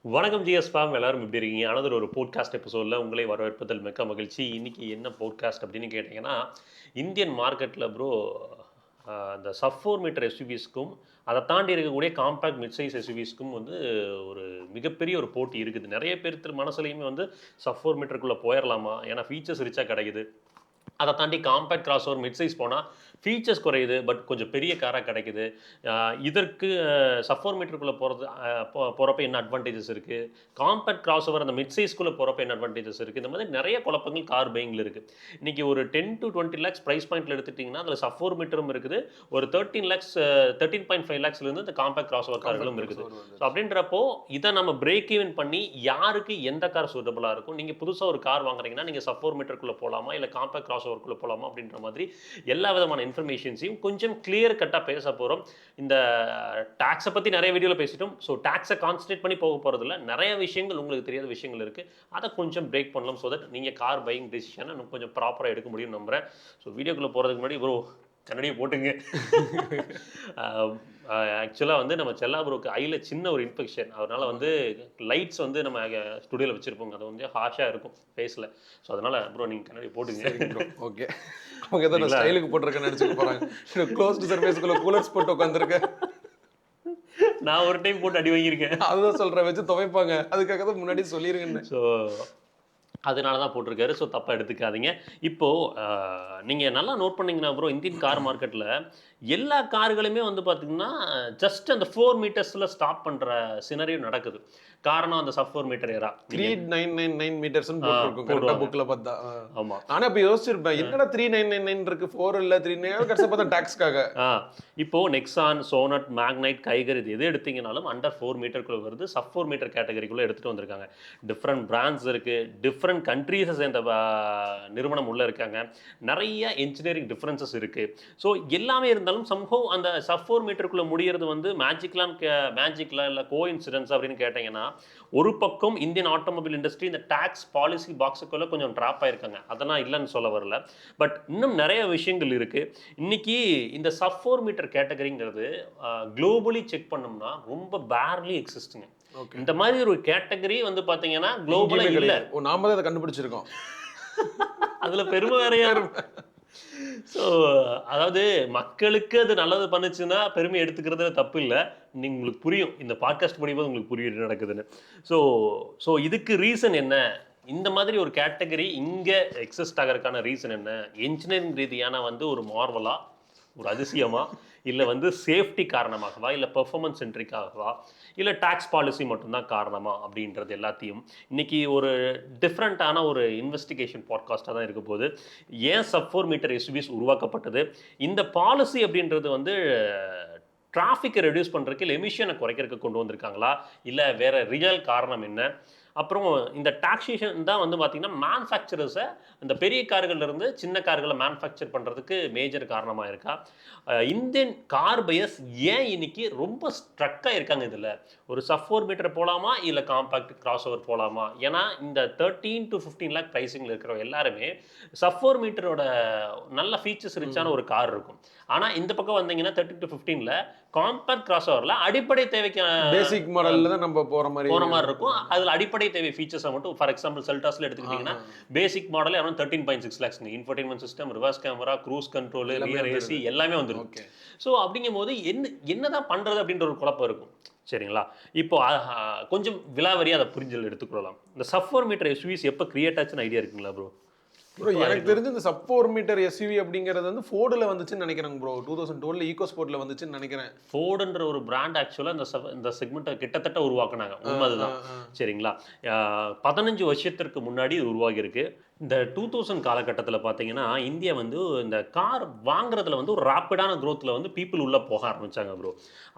வணக்கம் GS form எல்லாரும் எப்படி இருக்கீங்க? அனதர் ஒரு போட்காஸ்ட் எபிசோடில் உங்களை வரவேற்பதில் மிக்க மகிழ்ச்சி. இன்னைக்கு என்ன போட்காஸ்ட் அப்படின்னு கேட்டிங்கன்னா, இந்தியன் மார்க்கெட்டில் ப்ரோ இந்த சப் 4 மீட்டர் எஸ்யூவிஸ்க்கும் அதை தாண்டி இருக்கக்கூடிய காம்பேக்ட் மிட் சைஸ் எஸ்யூவிஸ்க்கும் வந்து ஒரு மிகப்பெரிய ஒரு போட்டி இருக்குது. நிறைய பேர் மனசுலையுமே வந்து சப் 4 மீட்டருக்குள்ளே போயிடலாமா? ஏன்னா ஃபீச்சர்ஸ் ரிச்சாக கிடைக்குது. அதை தாண்டி compact cross over mid size போனால் ஃபீச்சர்ஸ் குறையுது, பட் கொஞ்சம் பெரிய காராக கிடைக்குது. இதற்கு சப் 4 மீட்டருக்குள்ளே போகிறப்ப என்ன அட்வான்டேஜஸ் இருக்குது, காம்பேக்ட் கிராஸ் ஓவர் அந்த மிட் சைஸ்க்குள்ளே போகிறப்ப என்ன அட்வான்டேஜஸ் இருக்குது, இந்த மாதிரி நிறைய குழப்பங்கள் கார் பையிங்கில் இருக்குது. இன்றைக்கி ஒரு 10 to 20 lakhs ப்ரைஸ் பாயிண்டில் எடுத்துட்டிங்கன்னா அதில் சப் 4 மீட்டரும் இருக்குது, ஒரு 13.5 lakhsலேருந்து இந்த காம்பேக்ட் கிராஸ் ஓவர் கார்களும் இருக்குது. ஸோ அப்படின்றப்போ இதை நம்ம பிரேக் ஈவன் பண்ணி யாருக்கு எந்த கார் சூட்டபுளாக இருக்கும், நீங்கள் புதுசாக ஒரு கார் வாங்குறீங்கன்னா நீங்கள் சப் 4 மீட்டருக்குள்ளே போகலாமா இல்லை காம்பேக்ட் கிராஸ் ஓவருக்குள்ளே போகலாமா அப்படின்ற மாதிரி எல்லா விதமான இன்ஃபர்மேஷன்ஸையும் கொஞ்சம் கிளியர் கட்டாக பேச போகிறோம். இந்த டாக்ஸை பற்றி நிறைய வீடியோவில் பேசிட்டோம். ஸோ டாக்ஸை கான்சன்ட்ரேட் பண்ணி போக போகிறதில்ல, நிறைய விஷயங்கள் உங்களுக்கு தெரியாத விஷயங்கள் இருக்குது, அதை கொஞ்சம் பிரேக் பண்ணலாம். ஸோ தட் நீங்கள் கார் பையிங் டெசிஷனை இன்னும் கொஞ்சம் ப்ராப்பராக எடுக்க முடியும்னு நம்புகிறேன். ஸோ வீடியோக்குள்ளே போகிறதுக்கு முன்னாடி ப்ரோ கண்ணடியை போட்டுங்க. ஆக்சுவலாக வந்து நம்ம செல்லா ப்ரோக்கு ஐயில் சின்ன ஒரு இன்ஃபெக்ஷன், அதனால் வந்து லைட்ஸ் வந்து நம்ம ஸ்டுடியோவில் வச்சுருப்போங்க, அது வந்து ஹாஷாக இருக்கும் ஃபேஸில். ஸோ அதனால் ப்ரோ நீங்கள் கண்ணடி போட்டுங்க. ஓகே, அவங்க ஏதோ ஸ்டைலுக்கு போட்டிருக்கேன்னு நினச்சிக்க போகிறாங்க. க்ளோஸ்டு சர்ஃபேஸ்க்குள்ள கூலர்ஸ் போட்டு உட்காந்துருக்கேன். நான் ஒரு டைம் போட்டு அடி வாங்கியிருக்கேன். அதுதான் சொல்கிறேன், வச்சு துவைப்பாங்க, அதுக்காக தான் முன்னாடி சொல்லிடுங்கன்னு. ஸோ அதனால தான் போட்டிருக்காரு. ஸோ தப்பாக எடுத்துக்காதீங்க. இப்போது நீங்கள் நல்லா நோட் பண்ணிங்கன்னா ப்ரோ, இந்தியன் கார் மார்க்கெட்டில் எல்லா கார்களுமே வந்து பார்த்திங்கன்னா ஜஸ்ட் அந்த 4 மீட்டர்ஸில் ஸ்டாப் பண்ணுற சினரியும் நடக்குது. காரணம் அந்த சப் 4 மீட்டர் ஏரா 3999 மீட்டர்ஸ்னு போட்டுருக்கும் புக்கில் பார்த்தா. ஆமாம், ஆனால் இப்போ யோசிச்சிருப்பேன், என்னடா 3999 இருக்கு, 4 இல்லை 3 கடைசியாக பார்த்தா டாக்ஸ்க்காக. இப்போது நெக்ஸான், சோனட், மேக்னைட், கைகர் இது எது எடுத்தீங்கனாலும் அண்டர் 4 மீட்டருக்குள்ளே வருது. சப் 4 மீட்டர் கேட்டகரிக்குள்ளே எடுத்துகிட்டு வந்திருக்காங்க. டிஃப்ரெண்ட் பிராண்ட்ஸ் இருக்குது, டிஃப்ரெண்ட் கண்ட்ரீஸை சேர்ந்த நிறுவனம் உள்ளே இருக்காங்க, நிறைய இன்ஜினியரிங் டிஃப்ரென்சஸ் இருக்குது. ஸோ எல்லாமே இருந்தாலும் சம்ஹவ் அந்த சப் 4 மீட்டருக்குள்ளே முடிகிறது வந்து மேஜிக்லாம் இல்லை கோ இன்சிடென்ஸ் அப்படின்னு கேட்டிங்கன்னா, ஒரு பக்கம் இந்தியன் ஆட்டோமொபைல் இண்டஸ்ட்ரி இந்த டாக்ஸ் பாலிசி பாக்ஸுக்குள்ளே கொஞ்சம் ட்ராப் ஆகிருக்காங்க, அதெல்லாம் இல்லைன்னு சொல்ல வரல. பட் இன்னும் நிறைய விஷயங்கள் இருக்குது. இன்றைக்கி இந்த சப் 4 மீட்டர் கேட்டகரிங்கிறது குளோபலி செக் பண்ணோம்னா ரொம்ப பேர்லி எக்ஸிஸ்ட்டுங்க. இந்த மாதிரி ஒரு கேட்டகரி வந்து பார்த்தீங்கன்னா குளோபலாக இல்லை. நாம தான் அதை கண்டுபிடிச்சிருக்கோம். அதில் பெருமை வேறையா. ஸோ அதாவது மக்களுக்கு அது நல்லது பண்ணுச்சுன்னா பெருமை எடுத்துக்கிறதுல தப்பு இல்லை. நீங்கள் உங்களுக்கு புரியும், இந்த பாட்காஸ்ட் படிக்கும்போது உங்களுக்கு புரியும் என்ன நடக்குதுன்னு. ஸோ இதுக்கு ரீசன் என்ன, இந்த மாதிரி ஒரு கேட்டகரி இங்கே எக்ஸிஸ்ட் ஆகிறதுக்கான ரீசன் என்ன, என்ஜினியரிங் ரீதியான வந்து ஒரு மார்வலா, ஒரு அதிசயமா, இல்லை வந்து சேஃப்டி காரணமாகவா, இல்லை பெர்ஃபார்மன்ஸ் சென்ட்ரிக்காகவா, இல்லை டாக்ஸ் பாலிசி மட்டும்தான் காரணமா அப்படின்றது எல்லாத்தையும் இன்றைக்கி ஒரு டிஃப்ரெண்ட்டான ஒரு இன்வெஸ்டிகேஷன் பாட்காஸ்ட்டாக தான் இருக்க போகுது. ஏன் சப் 4 மீட்டர் எஸ்யூவிஸ் உருவாக்கப்பட்டது, இந்த பாலிசி அப்படின்றது வந்து டிராஃபிக்கை ரெடியூஸ் பண்ணுறதுக்கு இல்லை எமிஷனை குறைக்கிறதுக்கு கொண்டு வந்திருக்காங்களா, இல்லை வேறு ரியல் காரணம் என்ன, அப்புறம் இந்த டாக்ஸேஷன் தான் வந்து பார்த்திங்கன்னா மேனுஃபேக்சரர்ஸை இந்த பெரிய கார்கள்லேருந்து சின்ன கார்களை மேனுஃபேக்சர் பண்ணுறதுக்கு மேஜர் காரணமாக இருக்கா, இந்தியன் கார் பையர்ஸ் ஏன் இன்னைக்கு ரொம்ப ஸ்ட்ரக்காக இருக்காங்க, இதில் ஒரு சப் 4 மீட்டர் போகலாமா இல்லை காம்பேக்ட் கிராஸ் ஓவர் போகலாமா. ஏன்னா இந்த 13 to 15 lakh ப்ரைஸிங்கில் இருக்கிற எல்லாருமே சப் 4 மீட்டரோட நல்ல ஃபீச்சர்ஸ் ரிச்சான ஒரு கார் இருக்கும். ஆனால் இந்த பக்கம் வந்தீங்கன்னா 13 to 15ல் காம்பேக்ட் கிராஸ் ஓவரில் அடிப்படை தேவைக்கு பேசிக் மாடலில் தான் நம்ம போகிற மாதிரி இருக்கும். அதில் அடிப்படை தேவை ஃபீச்சர்ஸை மட்டும் ஃபார் எக்ஸாம்பிள் செல்டாஸில் எடுத்துக்கிட்டிங்கன்னா basic model around 13.6 lakhs, infotainment system, reverse camera, cruise control, rear AC எல்லாமே வந்துடும். ஸோ அப்படிங்கும் போது என்னதான் பண்ணுறது அப்படின்ற ஒரு குழப்பம் இருக்கும். சரிங்களா, இப்போ கொஞ்சம் விலாவரியாக அதை புரிஞ்சல் எடுத்துக்கொள்ளலாம். இந்த சப் 4 மீட்டர் எஸ்யூவிஸ் எப்போ கிரியேட் ஆச்சுன்னு ஐடியா இருக்குங்களா ப்ரோ? ப்ரோ எனக்கு தெரிஞ்சு இந்த சப் 4 மீட்டர் எஸ்யூவி அப்படிங்கிறது வந்து ஃபோர்டில் வந்துச்சுன்னு நினைக்கிறேன் ப்ரோ. 2012 ஈகோ ஸ்போர்ட்டில் வந்துச்சுன்னு நினைக்கிறேன். ஃபோர்டுன்ற ஒரு பிராண்ட் ஆக்சுவலாக இந்த செக்மெண்ட்டை கிட்டத்தட்ட உருவாக்குனாங்க, உண்மைதான். சரிங்களா, 15 வருஷத்திற்கு முன்னாடி இது உருவாகியிருக்கு. இந்த 2000 காலகட்டத்தில் பார்த்தீங்கன்னா இந்தியா வந்து இந்த கார் வாங்குறதுல வந்து ஒரு ரேப்பிடான க்ரோத்தில் வந்து பீப்புள் உள்ளே போக ஆரம்பித்தாங்க ப்ரோ.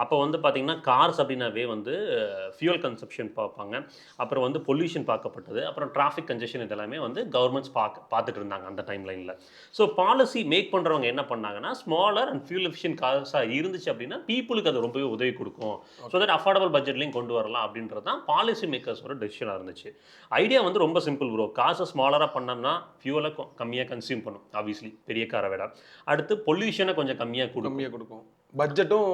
அப்போ வந்து பார்த்திங்கன்னா கார்ஸ் அப்படின்னாவே வந்து ஃபியூல் கன்சப்ஷன் பார்ப்பாங்க, அப்புறம் வந்து பொல்யூஷன் பார்க்கப்பட்டது, அப்புறம் டிராஃபிக் கன்ஜெஷன் இதெல்லாமே வந்து கவர்மெண்ட்ஸ் பார்த்துட்டு இருந்தாங்க அந்த டைம் லைனில். ஸோ பாலிசி மேக் பண்ணுறவங்க என்ன பண்ணாங்கன்னா ஸ்மாலர் அண்ட் ஃபியூல் எஃபிஷியன்ட் கார்ஸாக இருந்துச்சு அப்படின்னா பீப்புளுக்கு அது ரொம்பவே உதவி கொடுக்கும், ஸோ தட் அஃபோர்டபுள் பட்ஜெட்லையும் கொண்டு வரலாம் அப்படின்றது தான் பாலிசி மேக்கர்ஸோட டெசிஷனாக இருந்துச்சு. ஐடியா வந்து ரொம்ப சிம்பிள் ப்ரோ. காசை ஸ்மாலராக பண்ண ஃபியூலை கம்மியாக கன்சியூம் பண்ணும், ஆப்வியஸ்லி பெரிய காரை விட. அடுத்து பொல்யூஷனை கொஞ்சம் கம்மியாக கொடுக்கும், பட்ஜெட்டும்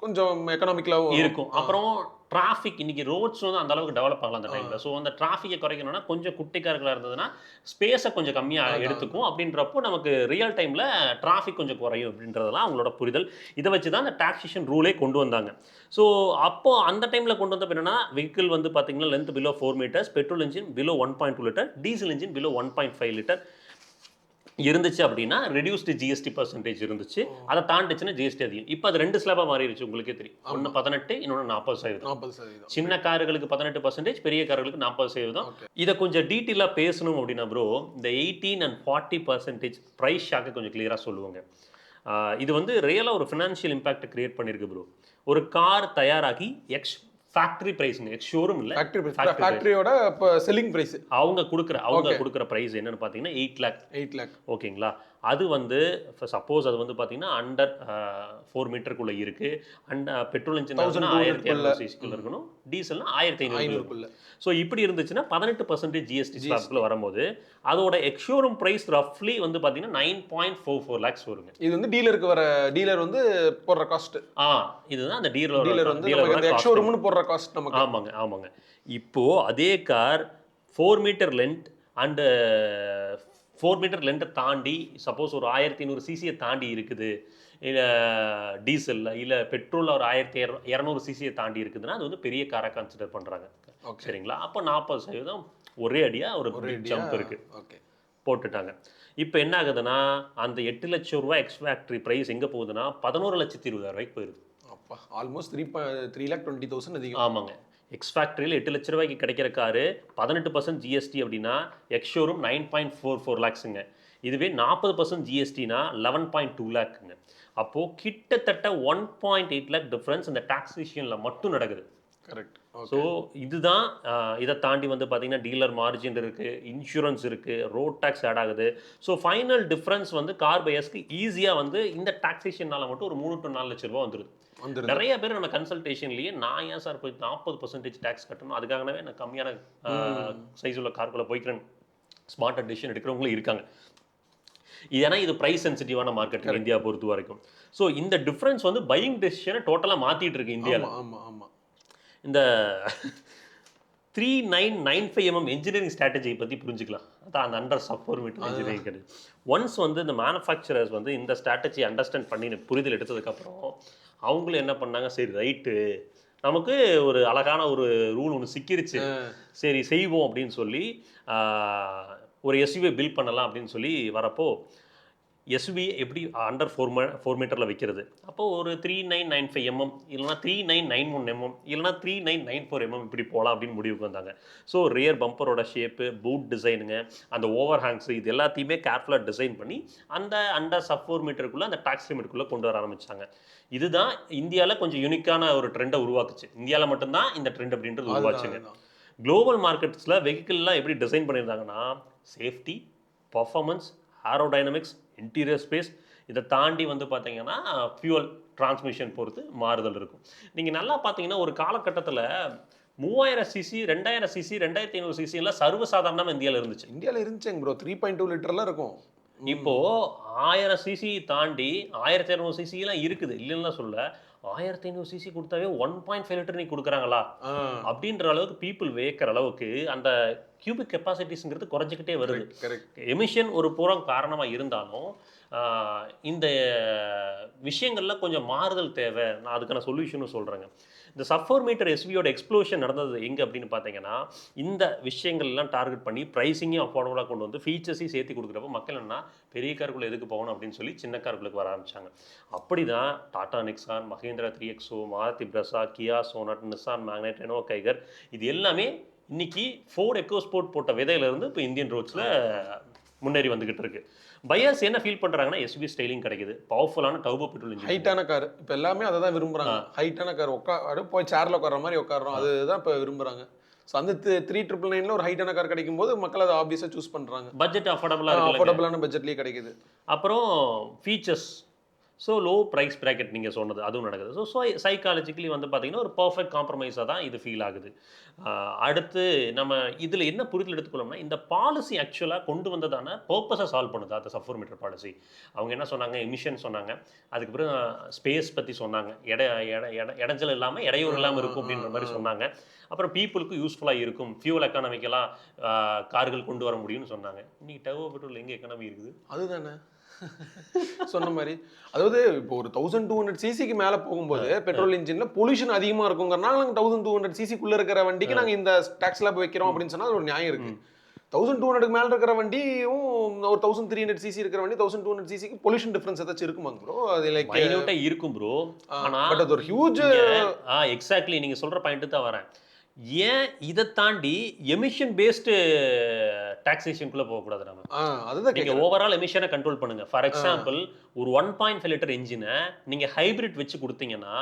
கொஞ்சம் எக்கனாமிக்கலாகவும் இருக்கும். அப்புறம் டிராஃபிக் இன்னைக்கு ரோட்ஸ் வந்து அந்த அளவுக்கு டெவலப் ஆகலாம் அந்த டைம்ல. ஸோ அந்த டிராஃபிக்கை குறைக்கணும்னா கொஞ்சம் குட்டி கார்களாக இருந்ததுன்னா ஸ்பேஸை கொஞ்சம் கம்மியாக எடுத்துக்கும். அப்படின்றப்போ நமக்கு ரியல் டைம்ல டிராஃபிக் கொஞ்சம் குறையும் அப்படின்றதெல்லாம் அவங்களோட புரிதல். இதை வச்சு தான் அந்த டாக்ஸேஷன் ரூலே கொண்டு வந்தாங்க. ஸோ அப்போ அந்த டைம்ல கொண்டு வந்த என்னன்னா வெஹிக்கிள் வந்து பார்த்தீங்கன்னா length below 4 metres, petrol engine below 1.2 litre, diesel engine below 1.5 litre இருந்துச்சு அப்படின்னா ரெடியூஸ்டு ஜிஎஸ்டி பர்சன்டேஜ் இருந்துச்சு. அதை தாண்டிச்சுன்னா ஜிஎஸ்டி அதிகம். இப்போ அது 2 ஸ்லாபாக மாறிடுச்சு, உங்களுக்கே தெரியும். ஒன்று 18, இன்னொன்று 40%. சின்ன கார்களுக்கு 18%, பெரிய கார்களுக்கு 40%. இதை கொஞ்சம் டீட்டெயிலாக பேசணும் அப்படின்னா ப்ரோ, இந்த 18 and 40% ப்ரைஸ் ஷாக்கை கொஞ்சம் கிளியராக சொல்லுவாங்க. இது வந்து ரியலாக ஒரு ஃபினான்ஷியல் இம்பாக்ட் கிரியேட் பண்ணியிருக்கு ப்ரோ. ஒரு கார் தயாராகி ஃபேக்டரி பிரைஸ்ங்க, எக்ஸ் ஷோரூம் இல்ல, ஃபேக்டரியோட செல்லிங் பிரைஸ் அவங்க கொடுக்குற பிரைஸ் என்னன்னு பார்த்தீங்கன்னா 8 lakh. ஓகேங்களா? அது வந்து சப்போஸ் அது வந்து பார்த்தீங்கன்னா அண்டர் 4 மீட்டருக்குள்ள இருக்கு. அண்ட் பெட்ரோல் இன்ஜின் 1200 சிசிக்குள்ள இருக்கணும், டீசல்னா 1500. ஸோ இப்படி இருந்துச்சுன்னா 18% ஜிஎஸ்டி ஸ்லாப்குள்ள வரும்போது அதோட எக்ஸ்ஷோரூம் பிரைஸ் ரஃப்லி வந்து பார்த்தீங்கன்னா 9.44 lakhs வருங்க. இது வந்து டீலர் வந்து போடுற காஸ்ட். இதுதான் அந்த டீலர் வந்து எக்ஸ்ஷோரூம்னு போடுற காஸ்ட் நமக்கு. ஆமாங்க. இப்போ அதே car 4 metre length and 4 metre லென்த்தை தாண்டி சப்போஸ் ஒரு 1500 சிசியை தாண்டி இருக்குது, இல்லை டீசலில் இல்லை பெட்ரோலில் ஒரு 1200 சிசியை தாண்டி இருக்குதுன்னா அது வந்து பெரிய காரை கன்சிடர் பண்ணுறாங்க. சரிங்களா? அப்போ 40% ஒரே அடியாக ஒரு ஜம்ப் இருக்குது, போட்டுட்டாங்க. இப்போ என்ன ஆகுதுன்னா அந்த 8 லட்சம் ரூபாய் எக்ஸ் ஃபேக்ட்ரி ப்ரைஸ் எங்கே போகுதுன்னா 11,20,000 போயிடுது. அப்பா, ஆல்மோஸ்ட் 3,20,000 அதிகம். ஆமாங்க. எக்ஸ் ஃபேக்ட்ரியில் 8 லட்ச ரூபாய்க்கு கிடைக்கிற காரு 18% ஜிஎஸ்டி அப்படின்னா எக்ஸ் ஷோரூம் 9.44 lakhsங்க. இதுவே 40% ஜிஎஸ்டினா 11.2 lakhங்க. அப்போது கிட்டத்தட்ட 1.8 lakh டிஃப்ரென்ஸ் இந்த டாக்ஸேஷனில் மட்டும் நடக்குது. கரெக்ட். ஸோ இதுதான். இதை தாண்டி வந்து பார்த்தீங்கன்னா டீலர் மார்ஜின் இருக்குது, இன்சூரன்ஸ் இருக்குது, ரோட் டேக்ஸ் ஆட் ஆகுது. ஸோ ஃபைனல் டிஃப்ரென்ஸ் வந்து கார் பையர்ஸ்க்கு ஈஸியாக வந்து இந்த டாக்ஸேஷனால் மட்டும் ஒரு 3 to 4 லட்ச ரூபா வந்துடுது. நிறைய பேர் நம்ம கன்சல்டேஷன்லேயே நான் ஏன் சார் போய் 40% டேக்ஸ் கட்டணும், அதுக்காகவே நான் கம்மியான சைஸ் உள்ள கார்க்குள்ளே போய்க்கிறேன் ஸ்மார்ட் டிசிஷன் எடுக்கிறவங்களும் இருக்காங்க. ஏன்னா இது ப்ரைஸ் சென்சிட்டிவான மார்க்கெட் இந்தியா பொறுத்த வரைக்கும். ஸோ இந்த டிஃப்ரென்ஸ் வந்து பையிங் டெசிஷனை டோட்டலாக மாற்றிட்டு இருக்கு இந்தியாவில். இந்த 3995 என்ஜினியரிங் ஸ்ட்ராட்டஜியை பற்றி புரிஞ்சுக்கலாம். அதான் அந்த அண்டர் சப் 4 மீட்டர் இன்ஜினியரிங் கிடையாது. ஒன்ஸ் வந்து இந்த மேனுஃபேக்சரர்ஸ் வந்து இந்த ஸ்ட்ராட்டஜி அண்டர்ஸ்டாண்ட் பண்ணி புரிதல் எடுத்ததுக்கப்புறம் அவங்களும் என்ன பண்ணாங்க, சரி ரைட்டு நமக்கு ஒரு அழகான ஒரு ரூல் ஒன்று சிக்கிருச்சு, சரி செய்வோம் அப்படின்னு சொல்லி ஒரு எஸ்யூவி பில்ட் பண்ணலாம் அப்படின்னு சொல்லி வரப்போ எஸ்யூவி எப்படி அண்டர் 4 மீட்டரில் வைக்கிறது. அப்போது ஒரு 3995 இல்லைனா 3991 இல்லைனா 3994 இப்படி போகலாம் அப்படின்னு முடிவுக்கு வந்தாங்க. ஸோ ரியர் பம்பரோட ஷேப்பு, பூட் டிசைனுங்க, அந்த ஓவர் ஹேங்ஸு, இது எல்லாத்தையுமே கேர்ஃபுல்லாக டிசைன் பண்ணி அந்த அண்டர் சப் 4 மீட்டருக்குள்ளே அந்த டாக்ஸ் லிமிட்டுக்குள்ளே கொண்டு வர ஆரம்பித்தாங்க. இதுதான் இந்தியாவில் கொஞ்சம் யூனிக்கான ஒரு ட்ரெண்டை உருவாக்குச்சு. இந்தியாவில் மட்டும்தான் இந்த ட்ரெண்ட் அப்படின்றது உருவாச்சுங்க. குளோபல் மார்க்கெட்ஸில் வெஹிக்கிள்லாம் எப்படி டிசைன் பண்ணியிருந்தாங்கன்னா safety, performance, aerodynamics, interior space, இதை தாண்டி வந்து பார்த்தீங்கன்னா ஃபியூவல் டிரான்ஸ்மிஷன் பொறுத்து மாறுதல் இருக்கும். நீங்கள் நல்லா பார்த்தீங்கன்னா ஒரு காலகட்டத்தில் 3000 சிசி, 2000 சிசி, 2500 சிசி எல்லாம் சர்வசாதாரணமாக இந்தியாவில் இருந்துச்சுங்க ப்ரோ. 3.2 லிட்டர்லாம் இருக்கும். இப்போ 1000 சிசி தாண்டி 1200 சிசிலாம் இருக்குது, இல்லைன்னா சொல்ல 1500 சிசி கொடுத்தாவே 1.5 லிட்டர் நீ கொடுக்குறாங்களா அப்படின்ற அளவுக்கு பீப்புள் வேக்கிற அளவுக்கு அந்த கியூபிக் கெப்பாசிட்டிஸ்ங்கிறது குறைஞ்சிக்கிட்டே வருது. எமிஷன் ஒரு புறம் காரணமாக இருந்தாலும் இந்த விஷயங்கள்ல கொஞ்சம் மாறுதல் தேவை. நான் அதுக்கான சொல்யூஷனும் சொல்கிறேங்க. இந்த சப் 4 மீட்டர் எஸ்வியோட எக்ஸ்ப்ளோஷன் நடந்தது எங்கே அப்படின்னு பார்த்தீங்கன்னா இந்த விஷயங்கள்லாம் டார்கெட் பண்ணி ப்ரைஸிங்கையும் அஃபோர்டபுளாக கொண்டு வந்து ஃபீச்சர்ஸையும் சேர்த்து கொடுக்குறப்ப மக்கள் என்ன பெரிய காருக்குள்ளே எதுக்கு போகணும் அப்படின்னு சொல்லி சின்ன காருக்குள்ளுக்கு வர ஆரம்பிச்சாங்க. அப்படி தான் Tata Nexon, Mahindra 3XO, Maruti Brezza, Kia Sonet, Nissan Magnite, Renault Kiger, இது எல்லாமே இன்னைக்கு ஃபோர்ட் எக்கோஸ்போர்ட் போட்ட விதையிலிருந்து இப்போ இந்தியன் ரோட்ஸில் முன்னேறி வந்துகிட்டு இருக்கு. பையர்ஸ் என்ன ஃபீல் பண்றாங்கன்னா எஸ்யூவி ஸ்டைலிங் கிடைக்குது, பவர்ஃபுல்லான டர்போ பெட்ரோல் இன்ஜின், ஹைட்டான கார். இப்போ எல்லாமே அதை தான் விரும்புறாங்க. ஹைட்டான கார் போய் சேர்ல உட்கார்ற மாதிரி உட்காரோம், அதுதான் இப்போ விரும்புறாங்க. ஸோ அந்த 3999 ஒரு ஹைட்டான கார் கிடைக்கும் போது மக்கள் அதை ஆப்வியஸாக சூஸ் பண்ணுறாங்க. பட்ஜெட் அஃபோர்டபுளான பட்ஜெட்லேயே கிடைக்குது. அப்புறம் features so low price bracket நீங்கள் சொன்னது அதுவும் நடக்குது. ஸோ சைக்காலஜிக்கலி வந்து பார்த்தீங்கன்னா ஒரு பர்ஃபெக்ட் காம்ப்ரமைஸாக தான் இது ஃபீல் ஆகுது. அடுத்து நம்ம இதில் என்ன புரிதல் எடுத்துக்கொள்ளோம்னா, இந்த பாலிசி ஆக்சுவலாக கொண்டு வந்ததான பர்பஸை சால்வ் பண்ணுது அந்த சஃபர் மீட்டர் பாலிசி. அவங்க என்ன சொன்னாங்க, எமிஷன் சொன்னாங்க, அதுக்கப்புறம் ஸ்பேஸ் பற்றி சொன்னாங்க, இடைஞ்சல் இல்லாமல் இடையூறு இல்லாமல் இருக்கும் அப்படின்ற மாதிரி சொன்னாங்க. அப்புறம் பீப்புளுக்கு யூஸ்ஃபுல்லாக இருக்கும், ஃபியூல் எக்கானமிக்கெல்லாம் கார்கள் கொண்டு வர முடியும்னு சொன்னாங்க. இன்னைக்கு டர்போ பெட்ரோல் எங்கே எக்கானமி இருக்குது? அதுதானே சொன்ன மாதிரி. அதாவது இப்போ ஒரு 1200 சிசிக்கு மேல போகும்போது பெட்ரோல் இன்ஜின்ல பொல்யூஷன் அதிகமா இருக்குங்கிறனால நாங்க 1200 சிசிக்குள்ள இருக்கிற வண்டிக்கு நாங்க இந்த டாக்ஸ் ஸ்லாப் வைக்கிறோம் அப்படின்னு சொன்னா ஒரு நியாயம் இருக்கு. 1200க்கு மேல இருக்கிற வண்டியும் ஒரு 1300 சிசி இருக்கிற வண்டி 1200 சிசிக்கு பொல்யூஷன் டிஃபரன்ஸ் ஏதாச்சும் இருக்குமாங்க ப்ரோ? அது லைக் மைனூட்டா இருக்கும் ப்ரோ. ஆனா பட் அது ஒரு ஹியூஜ் எக்ஸாக்ட்லி நீங்க சொல்ற பாயிண்ட் தான் வரேன். ஏன் இதை தாண்டி எமிஷன் பேஸ்டு டாக்ஸேஷனுக்குள்ள போகக்கூடாது நம்ம? அதுதான் நீங்க ஓவரால் எமிஷனை கண்ட்ரோல் பண்ணுங்க. ஃபார் எக்ஸாம்பிள் ஒரு 1.5 லிட்டர் என்ஜினை நீங்க ஹைபிரிட் வச்சு கொடுத்தீங்கன்னா